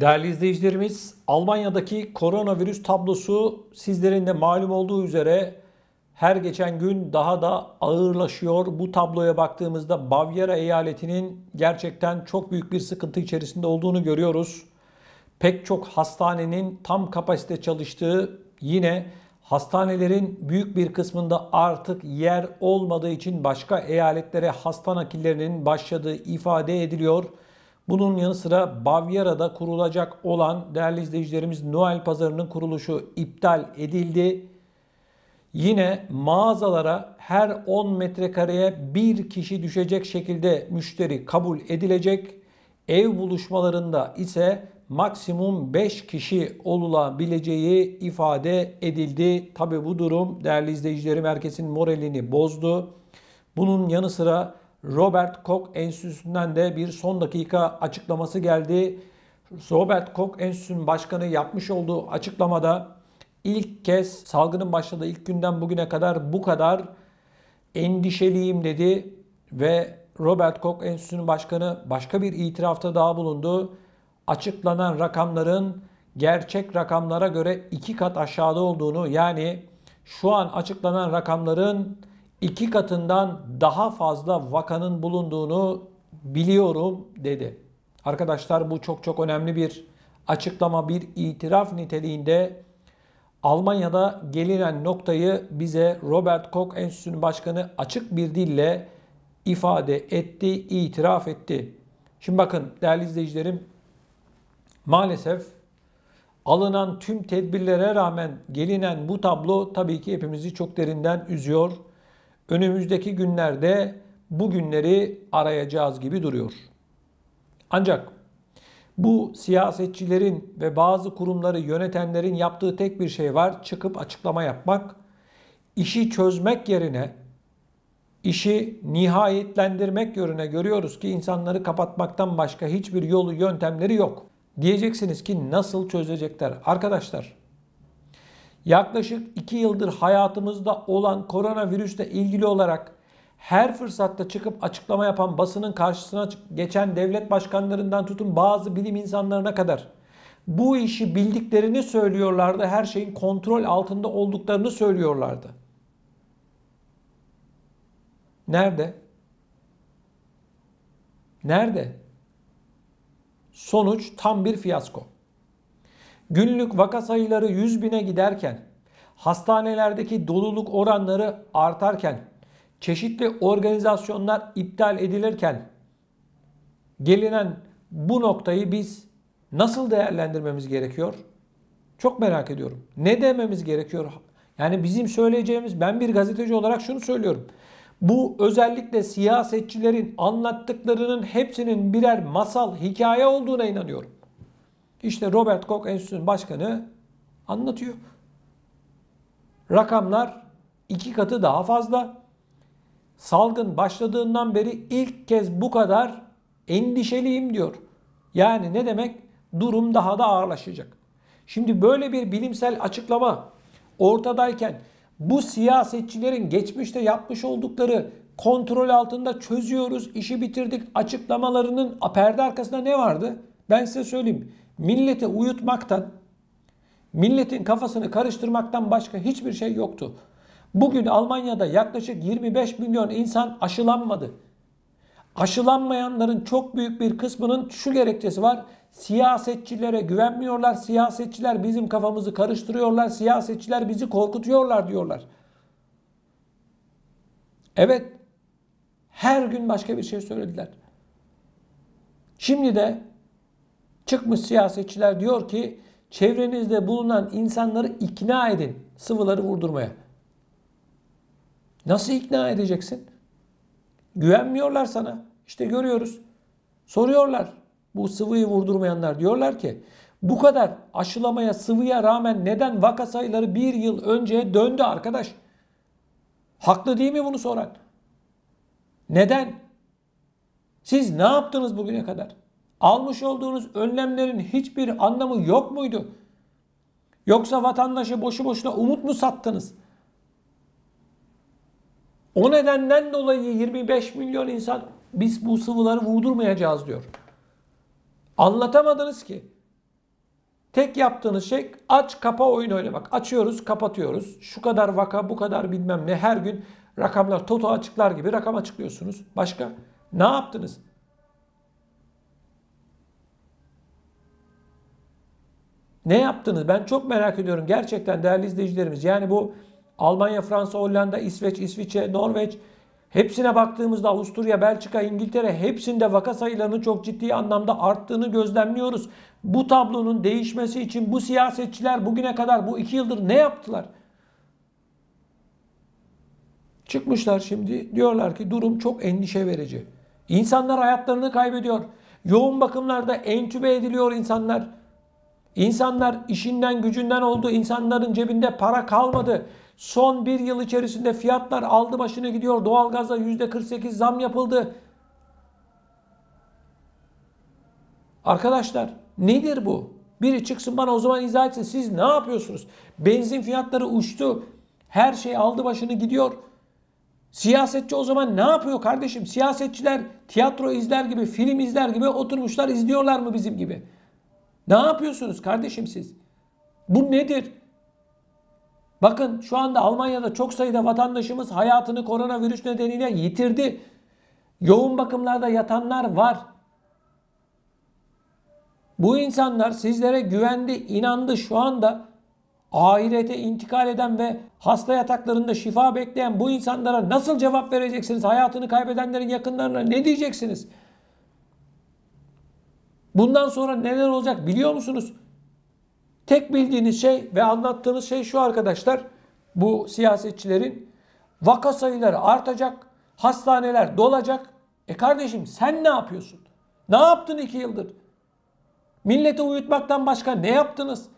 Değerli izleyicilerimiz, Almanya'daki koronavirüs tablosu sizlerin de malum olduğu üzere her geçen gün daha da ağırlaşıyor. Bu tabloya baktığımızda Bavyera eyaletinin gerçekten çok büyük bir sıkıntı içerisinde olduğunu görüyoruz. Pek çok hastanenin tam kapasite çalıştığı, yine hastanelerin büyük bir kısmında artık yer olmadığı için başka eyaletlere hasta nakillerinin başladığı ifade ediliyor. Bunun yanı sıra Bavyera'da kurulacak olan değerli izleyicilerimiz Noel pazarının kuruluşu iptal edildi. Yine mağazalara her 10 metrekareye bir kişi düşecek şekilde müşteri kabul edilecek. Ev buluşmalarında ise maksimum 5 kişi olabileceği ifade edildi. Tabi bu durum değerli izleyicilerim herkesin moralini bozdu. Bunun yanı sıra Robert Koch Enstitüsü'nden de bir son dakika açıklaması geldi. Robert Koch Enstitüsü'nün başkanı yapmış olduğu açıklamada ilk kez salgının başladığı ilk günden bugüne kadar bu kadar endişeliyim dedi ve Robert Koch Enstitüsü'nün başkanı başka bir itirafta daha bulundu. Açıklanan rakamların gerçek rakamlara göre 2 kat aşağıda olduğunu, yani şu an açıklanan rakamların 2 katından daha fazla vakanın bulunduğunu biliyorum dedi. Arkadaşlar bu çok önemli bir açıklama, bir itiraf niteliğinde. Almanya'da gelinen noktayı bize Robert Koch Enstitüsü'nün başkanı açık bir dille ifade etti, itiraf etti. Şimdi bakın değerli izleyicilerim, maalesef alınan tüm tedbirlere rağmen gelinen bu tablo tabii ki hepimizi çok derinden üzüyor. Önümüzdeki günlerde bu günleri arayacağız gibi duruyor. Ancak bu siyasetçilerin ve bazı kurumları yönetenlerin yaptığı tek bir şey var: çıkıp açıklama yapmak. İşi çözmek yerine, işi nihayetlendirmek yerine görüyoruz ki insanları kapatmaktan başka hiçbir yolu, yöntemleri yok. Diyeceksiniz ki nasıl çözecekler? Arkadaşlar, yaklaşık 2 yıldır hayatımızda olan koronavirüsle ilgili olarak her fırsatta çıkıp açıklama yapan, basının karşısına geçen devlet başkanlarından tutun bazı bilim insanlarına kadar bu işi bildiklerini söylüyorlardı. Her şeyin kontrol altında olduklarını söylüyorlardı. Nerede? Nerede? Sonuç tam bir fiyasko. Günlük vaka sayıları 100.000'e giderken, hastanelerdeki doluluk oranları artarken, çeşitli organizasyonlar iptal edilirken gelinen bu noktayı biz nasıl değerlendirmemiz gerekiyor? Çok merak ediyorum. Ne dememiz gerekiyor? Yani bizim söyleyeceğimiz, ben bir gazeteci olarak şunu söylüyorum. Bu özellikle siyasetçilerin anlattıklarının hepsinin birer masal, hikaye olduğuna inanıyorum. İşte Robert Koch Enstitüsü'nün başkanı anlatıyor. Rakamlar 2 katı daha fazla. Salgın başladığından beri ilk kez bu kadar endişeliyim diyor. Yani ne demek? Durum daha da ağırlaşacak. Şimdi böyle bir bilimsel açıklama ortadayken bu siyasetçilerin geçmişte yapmış oldukları kontrol altında çözüyoruz, işi bitirdik açıklamalarının perde arkasında ne vardı? Ben size söyleyeyim. Milleti uyutmaktan, milletin kafasını karıştırmaktan başka hiçbir şey yoktu. Bugün Almanya'da yaklaşık 25 milyon insan aşılanmadı. Aşılanmayanların çok büyük bir kısmının şu gerekçesi var: siyasetçilere güvenmiyorlar, siyasetçiler bizim kafamızı karıştırıyorlar, siyasetçiler bizi korkutuyorlar diyorlar. Evet, her gün başka bir şey söylediler. Şimdi de çıkmış siyasetçiler diyor ki çevrenizde bulunan insanları ikna edin sıvıları vurdurmaya. Nasıl ikna edeceksin? Güvenmiyorlar sana. İşte görüyoruz. Soruyorlar bu sıvıyı vurdurmayanlar. Diyorlar ki bu kadar aşılamaya, sıvıya rağmen neden vaka sayıları 1 yıl önceye döndü arkadaş? Haklı değil mi bunu soran? Neden? Siz ne yaptınız bugüne kadar? Almış olduğunuz önlemlerin hiçbir anlamı yok muydu? Yoksa vatandaşı boşu boşuna umut mu sattınız? O nedenden dolayı 25 milyon insan biz bu sıvıları vurdurmayacağız diyor. Anlatamadınız ki. Tek yaptığınız şey aç kapa oyun oynamak. Açıyoruz, kapatıyoruz. Şu kadar vaka, bu kadar bilmem ne. Her gün rakamlar, Toto açıklar gibi rakam açıklıyorsunuz. Başka ne yaptınız? Ne yaptınız? Ben çok merak ediyorum gerçekten değerli izleyicilerimiz. Yani bu Almanya, Fransa, Hollanda, İsveç, İsviçre, Norveç hepsine baktığımızda Avusturya, Belçika, İngiltere hepsinde vaka sayılarının çok ciddi anlamda arttığını gözlemliyoruz. Bu tablonun değişmesi için bu siyasetçiler bugüne kadar bu 2 yıldır ne yaptılar? Çıkmışlar şimdi diyorlar ki durum çok endişe verici. İnsanlar hayatlarını kaybediyor. Yoğun bakımlarda entübe ediliyor insanlar. İnsanlar işinden gücünden oldu. İnsanların cebinde para kalmadı. Son bir yıl içerisinde fiyatlar aldı başını gidiyor. Doğalgaza %48 zam yapıldı. Arkadaşlar nedir bu? Biri çıksın bana o zaman izah etsin. Siz ne yapıyorsunuz? Benzin fiyatları uçtu. Her şey aldı başını gidiyor. Siyasetçi o zaman ne yapıyor kardeşim? Siyasetçiler tiyatro izler gibi, film izler gibi oturmuşlar izliyorlar mı bizim gibi? Ne yapıyorsunuz kardeşim siz? Bu nedir? Bakın şu anda Almanya'da çok sayıda vatandaşımız hayatını koronavirüs nedeniyle yitirdi. Yoğun bakımlarda yatanlar var. Bu insanlar sizlere güvendi, inandı. Şu anda ahirete intikal eden ve hasta yataklarında şifa bekleyen bu insanlara nasıl cevap vereceksiniz? Hayatını kaybedenlerin yakınlarına ne diyeceksiniz? Bundan sonra neler olacak biliyor musunuz? Tek bildiğiniz şey ve anlattığınız şey şu arkadaşlar. Bu siyasetçilerin vaka sayıları artacak, hastaneler dolacak. Kardeşim sen ne yapıyorsun? Ne yaptın 2 yıldır? Milleti uyutmaktan başka ne yaptınız?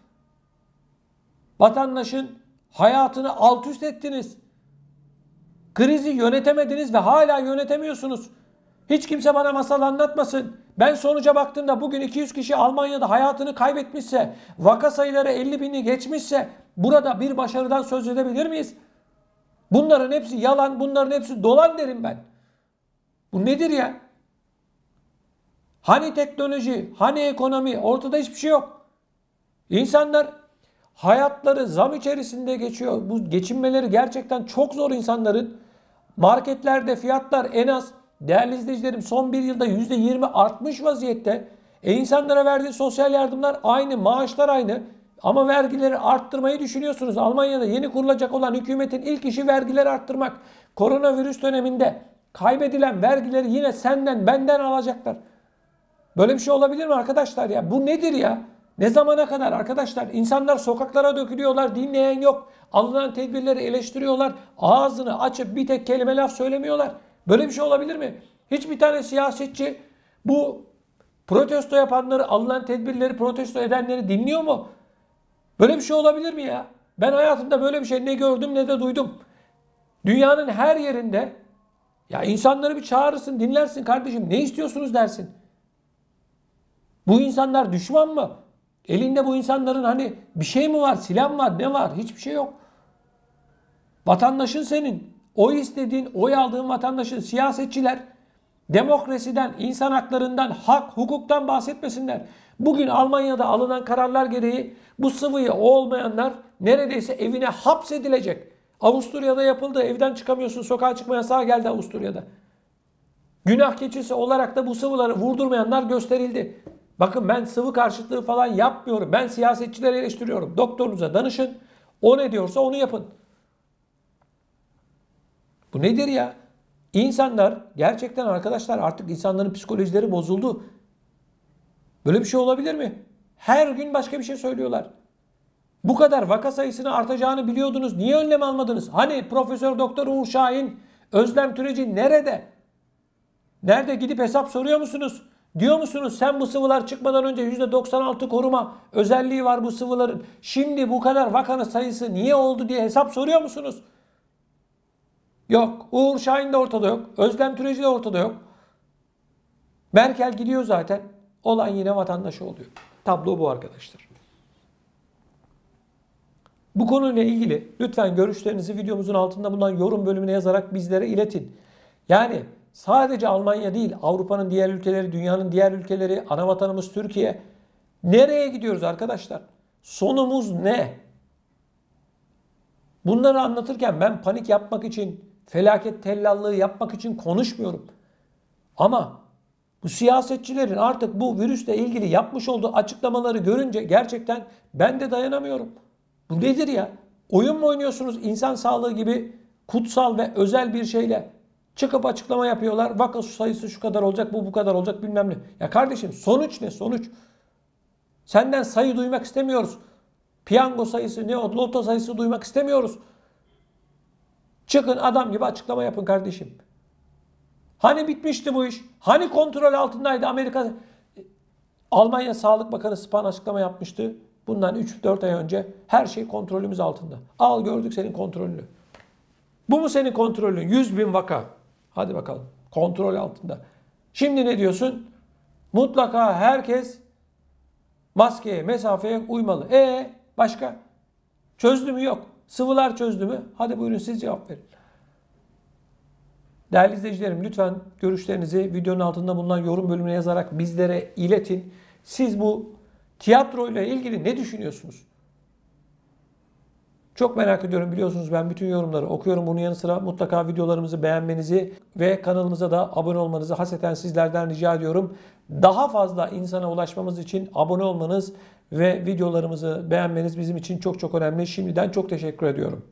Vatandaşın hayatını alt üst ettiniz. Krizi yönetemediniz ve hala yönetemiyorsunuz. Hiç kimse bana masal anlatmasın. Ben sonuca baktığımda bugün 200 kişi Almanya'da hayatını kaybetmişse, vaka sayıları 50 bini geçmişse burada bir başarıdan söz edebilir miyiz? Bunların hepsi yalan, bunların hepsi dolan derim ben. Bu nedir ya? Hani teknoloji, hani ekonomi, ortada hiçbir şey yok. İnsanlar hayatları zam içerisinde geçiyor. Bu geçinmeleri gerçekten çok zor insanların. Marketlerde fiyatlar en az değerli izleyicilerim son bir yılda %20 artmış vaziyette. İnsanlara verdiği sosyal yardımlar aynı, maaşlar aynı. Ama vergileri arttırmayı düşünüyorsunuz. Almanya'da yeni kurulacak olan hükümetin ilk işi vergileri arttırmak. Koronavirüs döneminde kaybedilen vergileri yine senden, benden alacaklar. Böyle bir şey olabilir mi arkadaşlar ya? Bu nedir ya? Ne zamana kadar arkadaşlar? İnsanlar sokaklara dökülüyorlar, dinleyen yok. Alınan tedbirleri eleştiriyorlar. Ağzını açıp bir tek kelime laf söylemiyorlar. Böyle bir şey olabilir mi? Hiçbir tane siyasetçi bu protesto yapanları, alınan tedbirleri protesto edenleri dinliyor mu? Böyle bir şey olabilir mi ya? Ben hayatımda böyle bir şey ne gördüm ne de duydum. Dünyanın her yerinde ya insanları bir çağırırsın, dinlersin kardeşim. Ne istiyorsunuz dersin. Bu insanlar düşman mı? Elinde bu insanların hani bir şey mi var, silah mı var, ne var? Hiçbir şey yok. Vatandaşın senin. Oy istediğin, oy aldığın vatandaşın, siyasetçiler demokrasiden, insan haklarından, hak, hukuktan bahsetmesinler. Bugün Almanya'da alınan kararlar gereği bu sıvıyı olmayanlar neredeyse evine hapsedilecek. Avusturya'da yapıldı. Evden çıkamıyorsun. Sokağa çıkma yasağı geldi Avusturya'da. Günah keçisi olarak da bu sıvıları vurdurmayanlar gösterildi. Bakın ben sıvı karşıtlığı falan yapmıyorum. Ben siyasetçileri eleştiriyorum. Doktorunuza danışın. O ne diyorsa onu yapın. Bu nedir ya? İnsanlar gerçekten arkadaşlar artık insanların psikolojileri bozuldu. Böyle bir şey olabilir mi? Her gün başka bir şey söylüyorlar. Bu kadar vaka sayısını artacağını biliyordunuz. Niye önlem almadınız? Hani Profesör Doktor Uğur Şahin, Özlem Türeci nerede? Nerede gidip hesap soruyor musunuz? Diyor musunuz sen bu sıvılar çıkmadan önce %96 koruma özelliği var bu sıvıların. Şimdi bu kadar vakanın sayısı niye oldu diye hesap soruyor musunuz? Yok. Uğur Şahin de ortada yok. Özlem Türeci de ortada yok. Merkel gidiyor zaten. Olan yine vatandaşı oluyor. Tablo bu arkadaşlar. Bu konuyla ilgili lütfen görüşlerinizi videomuzun altında bulunan yorum bölümüne yazarak bizlere iletin. Yani sadece Almanya değil, Avrupa'nın diğer ülkeleri, dünyanın diğer ülkeleri, ana vatanımız Türkiye Nereye gidiyoruz arkadaşlar? Sonumuz ne? Bunları anlatırken ben panik yapmak için, felaket tellallığı yapmak için konuşmuyorum. Ama bu siyasetçilerin artık bu virüsle ilgili yapmış olduğu açıklamaları görünce gerçekten ben de dayanamıyorum. Bu nedir ya? Oyun mu oynuyorsunuz insan sağlığı gibi kutsal ve özel bir şeyle? Çıkıp açıklama yapıyorlar. Vaka sayısı şu kadar olacak, bu kadar olacak bilmem ne. Ya kardeşim sonuç ne? Sonuç. Senden sayı duymak istemiyoruz. Piyango sayısı ne o, loto sayısı duymak istemiyoruz. Çıkın adam gibi açıklama yapın kardeşim. Hani bitmişti bu iş? Hani kontrol altındaydı Amerika? Almanya Sağlık Bakanı Spahn açıklama yapmıştı. Bundan 3-4 ay önce her şey kontrolümüz altında. Al gördük senin kontrolünü. Bu mu senin kontrolün? 100.000 vaka. Hadi bakalım. Kontrol altında. Şimdi ne diyorsun? Mutlaka herkes maskeye, mesafeye uymalı. Başka? Çözdü mü? Yok. Sıvılar çözdü mü? Hadi buyurun siz cevap verin. Değerli izleyicilerim lütfen görüşlerinizi videonun altında bulunan yorum bölümüne yazarak bizlere iletin. Siz bu tiyatroyla ilgili ne düşünüyorsunuz? Çok merak ediyorum, biliyorsunuz ben bütün yorumları okuyorum. Bunun yanı sıra mutlaka videolarımızı beğenmenizi ve kanalımıza da abone olmanızı hasreten sizlerden rica ediyorum. Daha fazla insana ulaşmamız için abone olmanız ve videolarımızı beğenmeniz bizim için çok çok önemli. Şimdiden çok teşekkür ediyorum.